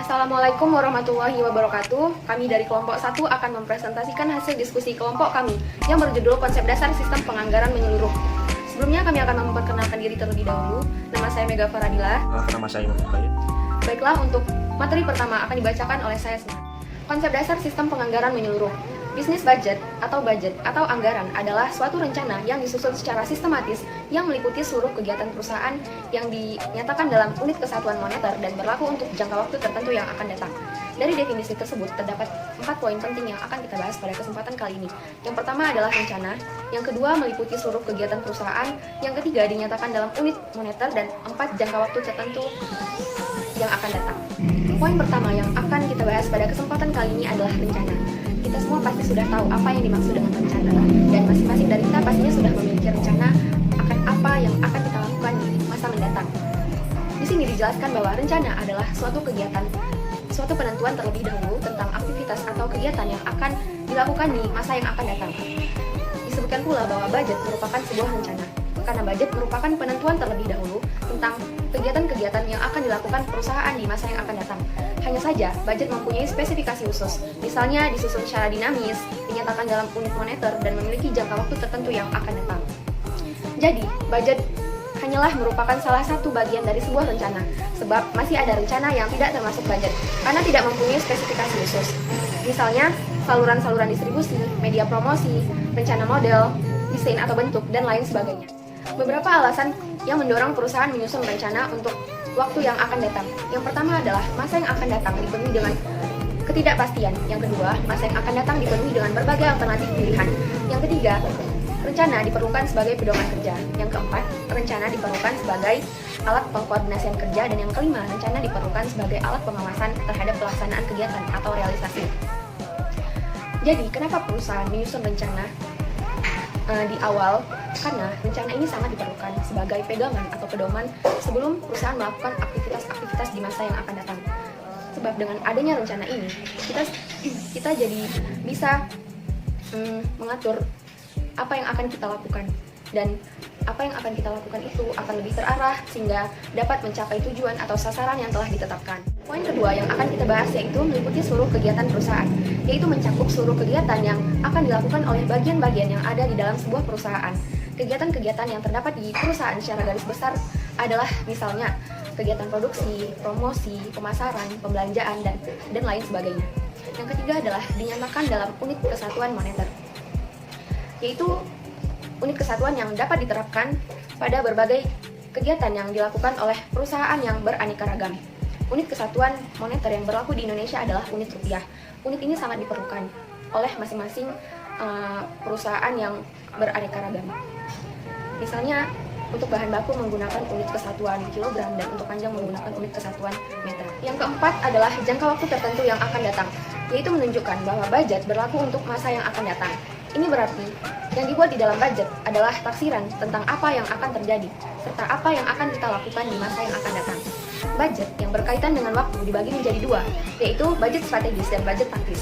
Assalamualaikum warahmatullahi wabarakatuh. Kami dari kelompok 1 akan mempresentasikan hasil diskusi kelompok kami yang berjudul Konsep Dasar Sistem Penganggaran Menyeluruh. Sebelumnya kami akan memperkenalkan diri terlebih dahulu. Nama saya Mega Faradila. Nama saya Imam Khalid. Baiklah, untuk materi pertama akan dibacakan oleh saya sendiri. Konsep dasar sistem penganggaran menyeluruh. Bisnis budget atau anggaran adalah suatu rencana yang disusun secara sistematis yang meliputi seluruh kegiatan perusahaan yang dinyatakan dalam unit kesatuan moneter dan berlaku untuk jangka waktu tertentu yang akan datang. Dari definisi tersebut terdapat 4 poin penting yang akan kita bahas pada kesempatan kali ini. Yang pertama adalah rencana, yang kedua meliputi seluruh kegiatan perusahaan, yang ketiga dinyatakan dalam unit moneter, dan 4 jangka waktu tertentu yang akan datang. Poin pertama yang akan kita bahas pada kesempatan kali ini adalah rencana. Kita semua pasti sudah tahu apa yang dimaksud dengan rencana, dan masing-masing dari kita pastinya sudah memiliki rencana akan apa yang akan kita lakukan di masa mendatang. Di sini dijelaskan bahwa rencana adalah suatu kegiatan, suatu penentuan terlebih dahulu tentang aktivitas atau kegiatan yang akan dilakukan di masa yang akan datang. Disebutkan pula bahwa budget merupakan sebuah rencana, karena budget merupakan penentuan terlebih dahulu tentang kegiatan-kegiatan yang akan dilakukan perusahaan di masa yang akan datang. Hanya saja, budget mempunyai spesifikasi khusus, misalnya disusun secara dinamis, dinyatakan dalam unit moneter, dan memiliki jangka waktu tertentu yang akan datang. Jadi, budget hanyalah merupakan salah satu bagian dari sebuah rencana, sebab masih ada rencana yang tidak termasuk budget, karena tidak mempunyai spesifikasi khusus. Misalnya, saluran-saluran distribusi, media promosi, rencana model, desain atau bentuk, dan lain sebagainya. Beberapa alasan yang mendorong perusahaan menyusun rencana untuk waktu yang akan datang. Yang pertama adalah masa yang akan datang dipenuhi dengan ketidakpastian. Yang kedua, masa yang akan datang dipenuhi dengan berbagai alternatif pilihan. Yang ketiga, rencana diperlukan sebagai pedoman kerja. Yang keempat, rencana diperlukan sebagai alat pengkoordinasian kerja. Dan yang kelima, rencana diperlukan sebagai alat pengawasan terhadap pelaksanaan kegiatan atau realisasi. Jadi, kenapa perusahaan menyusun rencana di awal? Karena rencana ini sangat diperlukan sebagai pegangan atau pedoman sebelum perusahaan melakukan aktivitas-aktivitas di masa yang akan datang. Sebab dengan adanya rencana ini, kita jadi bisa mengatur apa yang akan kita lakukan, dan apa yang akan kita lakukan itu akan lebih terarah sehingga dapat mencapai tujuan atau sasaran yang telah ditetapkan. Poin kedua yang akan kita bahas yaitu meliputi seluruh kegiatan perusahaan, yaitu mencakup seluruh kegiatan yang akan dilakukan oleh bagian-bagian yang ada di dalam sebuah perusahaan. Kegiatan-kegiatan yang terdapat di perusahaan secara garis besar adalah misalnya kegiatan produksi, promosi, pemasaran, pembelanjaan, dan lain sebagainya. Yang ketiga adalah dinyatakan dalam unit kesatuan moneter, yaitu unit kesatuan yang dapat diterapkan pada berbagai kegiatan yang dilakukan oleh perusahaan yang beraneka ragam. Unit kesatuan moneter yang berlaku di Indonesia adalah unit rupiah. Unit ini sangat diperlukan oleh masing-masing perusahaan yang beraneka ragam. Misalnya, untuk bahan baku menggunakan unit kesatuan kilogram, dan untuk panjang menggunakan unit kesatuan meter. Yang keempat adalah jangka waktu tertentu yang akan datang, yaitu menunjukkan bahwa budget berlaku untuk masa yang akan datang. Ini berarti yang dibuat di dalam budget adalah taksiran tentang apa yang akan terjadi, serta apa yang akan kita lakukan di masa yang akan datang. Budget yang berkaitan dengan waktu dibagi menjadi dua, yaitu budget strategis dan budget taktis.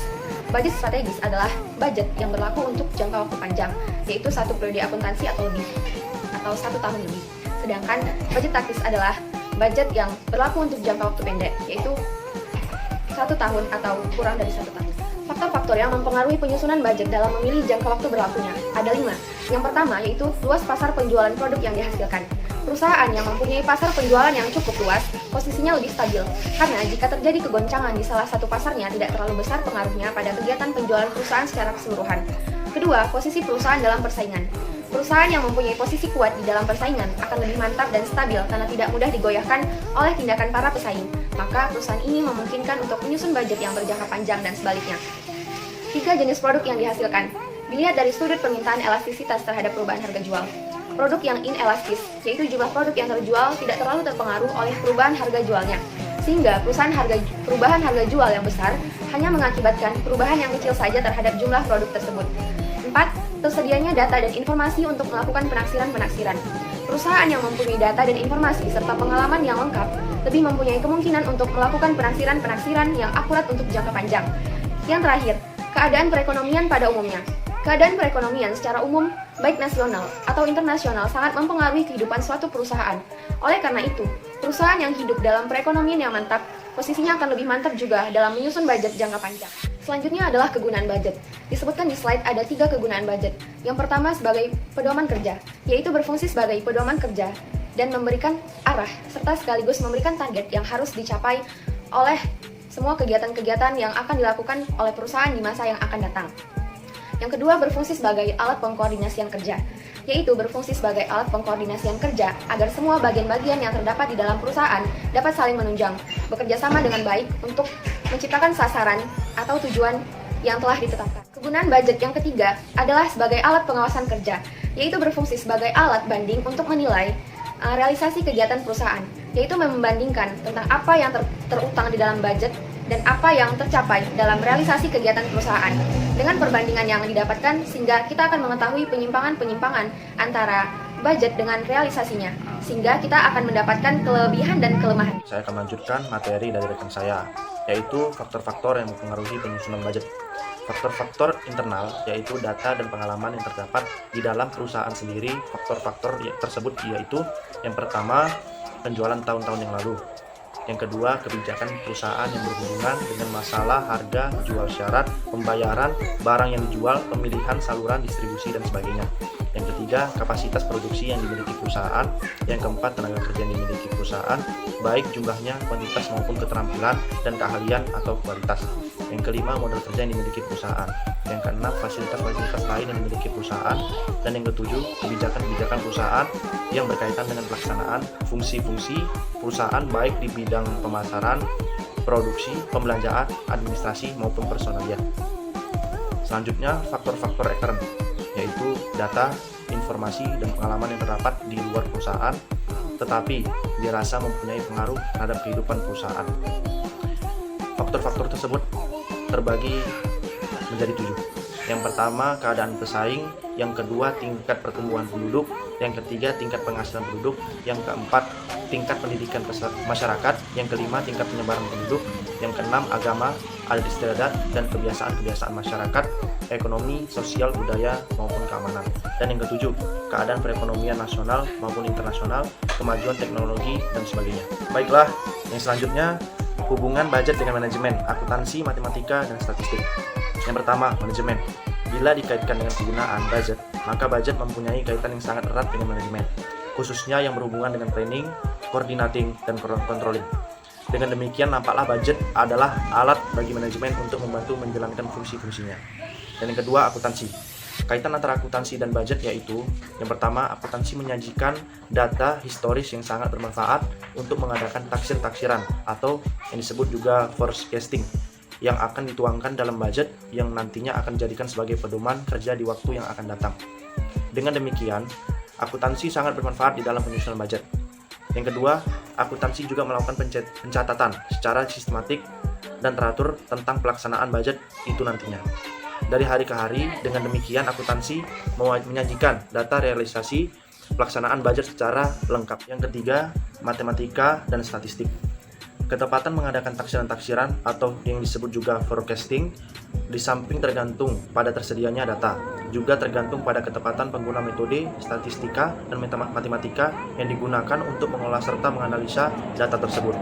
Budget strategis adalah budget yang berlaku untuk jangka waktu panjang, yaitu 1 periode akuntansi atau lebih, atau 1 tahun lebih. Sedangkan budget taktis adalah budget yang berlaku untuk jangka waktu pendek, yaitu 1 tahun atau kurang dari 1 tahun. Faktor-faktor yang mempengaruhi penyusunan budget dalam memilih jangka waktu berlakunya ada 5. Yang pertama yaitu luas pasar penjualan produk yang dihasilkan. Perusahaan yang mempunyai pasar penjualan yang cukup luas, posisinya lebih stabil, karena jika terjadi kegoncangan di salah satu pasarnya tidak terlalu besar pengaruhnya pada kegiatan penjualan perusahaan secara keseluruhan. Kedua, posisi perusahaan dalam persaingan. Perusahaan yang mempunyai posisi kuat di dalam persaingan akan lebih mantap dan stabil karena tidak mudah digoyahkan oleh tindakan para pesaing. Maka perusahaan ini memungkinkan untuk menyusun budget yang berjangka panjang dan sebaliknya. 3 jenis produk yang dihasilkan. Dilihat dari sudut permintaan elastisitas terhadap perubahan harga jual. Produk yang inelastis, yaitu jumlah produk yang terjual tidak terlalu terpengaruh oleh perubahan harga jualnya, sehingga perubahan harga jual yang besar hanya mengakibatkan perubahan yang kecil saja terhadap jumlah produk tersebut. 4. Tersedianya data dan informasi untuk melakukan penaksiran-penaksiran. Perusahaan yang mempunyai data dan informasi serta pengalaman yang lengkap lebih mempunyai kemungkinan untuk melakukan penaksiran-penaksiran yang akurat untuk jangka panjang. Yang terakhir, keadaan perekonomian pada umumnya. Keadaan perekonomian secara umum, baik nasional atau internasional, sangat mempengaruhi kehidupan suatu perusahaan. Oleh karena itu, perusahaan yang hidup dalam perekonomian yang mantap, posisinya akan lebih mantap juga dalam menyusun budget jangka panjang. Selanjutnya adalah kegunaan budget. Disebutkan di slide ada 3 kegunaan budget. Yang pertama sebagai pedoman kerja, yaitu berfungsi sebagai pedoman kerja dan memberikan arah, serta sekaligus memberikan target yang harus dicapai oleh semua kegiatan-kegiatan yang akan dilakukan oleh perusahaan di masa yang akan datang. Yang kedua berfungsi sebagai alat pengkoordinasian kerja, yaitu berfungsi sebagai alat pengkoordinasian kerja agar semua bagian-bagian yang terdapat di dalam perusahaan dapat saling menunjang, bekerja sama dengan baik untuk menciptakan sasaran atau tujuan yang telah ditetapkan. Kegunaan budget yang ketiga adalah sebagai alat pengawasan kerja, yaitu berfungsi sebagai alat banding untuk menilai realisasi kegiatan perusahaan, yaitu membandingkan tentang apa yang terutang di dalam budget dan apa yang tercapai dalam realisasi kegiatan perusahaan. Dengan perbandingan yang didapatkan, sehingga kita akan mengetahui penyimpangan-penyimpangan antara budget dengan realisasinya, sehingga kita akan mendapatkan kelebihan dan kelemahan. Saya akan melanjutkan materi dari rekan saya, yaitu faktor-faktor yang mempengaruhi penyusunan budget. Faktor-faktor internal, yaitu data dan pengalaman yang terdapat di dalam perusahaan sendiri. Faktor-faktor tersebut yaitu yang pertama, penjualan tahun-tahun yang lalu. Yang kedua, kebijakan perusahaan yang berhubungan dengan masalah harga, jual syarat, pembayaran, barang yang dijual, pemilihan saluran distribusi, dan sebagainya. Yang ketiga, kapasitas produksi yang dimiliki perusahaan. Yang keempat, tenaga kerja yang dimiliki perusahaan, baik jumlahnya, kuantitas maupun keterampilan dan keahlian atau kualitas. Yang kelima, modal kerja yang dimiliki perusahaan. Yang keenam, fasilitas-fasilitas lain yang dimiliki perusahaan. Dan yang ketujuh, kebijakan-kebijakan perusahaan yang berkaitan dengan pelaksanaan fungsi-fungsi perusahaan baik di bidang pemasaran, produksi, pembelanjaan, administrasi maupun personalia. Selanjutnya, faktor-faktor ekstern, yaitu data, informasi, dan pengalaman yang terdapat di luar perusahaan, tetapi dirasa mempunyai pengaruh terhadap kehidupan perusahaan. Faktor-faktor tersebut terbagi menjadi 7. Yang pertama, keadaan pesaing. Yang kedua, tingkat pertumbuhan penduduk. Yang ketiga, tingkat penghasilan penduduk. Yang keempat, tingkat pendidikan masyarakat. Yang kelima, tingkat penyebaran penduduk. Yang keenam, agama, adat istiadat, dan kebiasaan-kebiasaan masyarakat, ekonomi, sosial, budaya, maupun keamanan. Dan yang ketujuh, keadaan perekonomian nasional maupun internasional, kemajuan teknologi, dan sebagainya. Baiklah, yang selanjutnya, hubungan budget dengan manajemen, akuntansi, matematika, dan statistik. Yang pertama, manajemen. Bila dikaitkan dengan penggunaan budget, maka budget mempunyai kaitan yang sangat erat dengan manajemen, khususnya yang berhubungan dengan planning, coordinating, dan controlling. Dengan demikian, nampaklah budget adalah alat bagi manajemen untuk membantu menjalankan fungsi-fungsinya. Dan yang kedua, akuntansi. Kaitan antara akuntansi dan budget yaitu, yang pertama, akuntansi menyajikan data historis yang sangat bermanfaat untuk mengadakan taksir-taksiran atau yang disebut juga forecasting, yang akan dituangkan dalam budget yang nantinya akan dijadikan sebagai pedoman kerja di waktu yang akan datang. Dengan demikian, akuntansi sangat bermanfaat di dalam penyusunan budget. Yang kedua, akuntansi juga melakukan pencatatan secara sistematik dan teratur tentang pelaksanaan budget itu nantinya. Dari hari ke hari, dengan demikian akuntansi menyajikan data realisasi pelaksanaan budget secara lengkap. Yang ketiga, matematika dan statistik. Ketepatan mengadakan taksiran-taksiran atau yang disebut juga forecasting di samping tergantung pada tersedianya data, juga tergantung pada ketepatan pengguna metode statistika dan matematika yang digunakan untuk mengolah serta menganalisa data tersebut.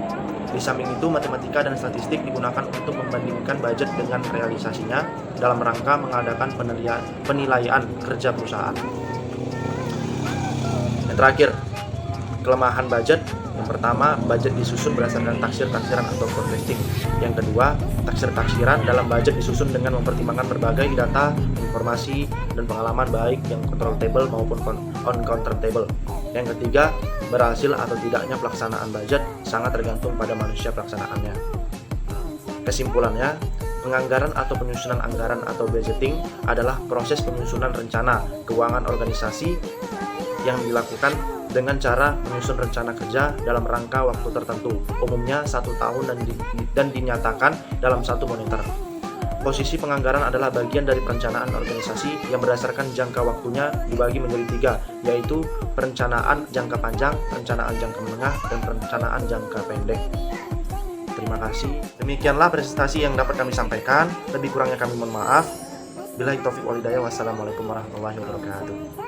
Di samping itu, matematika dan statistik digunakan untuk membandingkan budget dengan realisasinya dalam rangka mengadakan penilaian kerja perusahaan. Yang terakhir, kelemahan budget. Yang pertama, budget disusun berdasarkan taksir-taksiran atau forecasting. Yang kedua, taksir-taksiran dalam budget disusun dengan mempertimbangkan berbagai data, informasi, dan pengalaman baik yang controllable maupun uncontrollable. Yang ketiga, berhasil atau tidaknya pelaksanaan budget sangat tergantung pada manusia pelaksanaannya. Kesimpulannya, penganggaran atau penyusunan anggaran atau budgeting adalah proses penyusunan rencana keuangan organisasi yang dilakukan dengan cara menyusun rencana kerja dalam rangka waktu tertentu, umumnya 1 tahun dan dinyatakan dalam 1 monitor. Posisi penganggaran adalah bagian dari perencanaan organisasi yang berdasarkan jangka waktunya dibagi menjadi 3, yaitu perencanaan jangka panjang, perencanaan jangka menengah, dan perencanaan jangka pendek. Terima kasih. Demikianlah presentasi yang dapat kami sampaikan. Lebih kurangnya kami mohon maaf. Billahi taufiq wal hidayah. Wassalamualaikum warahmatullahi wabarakatuh.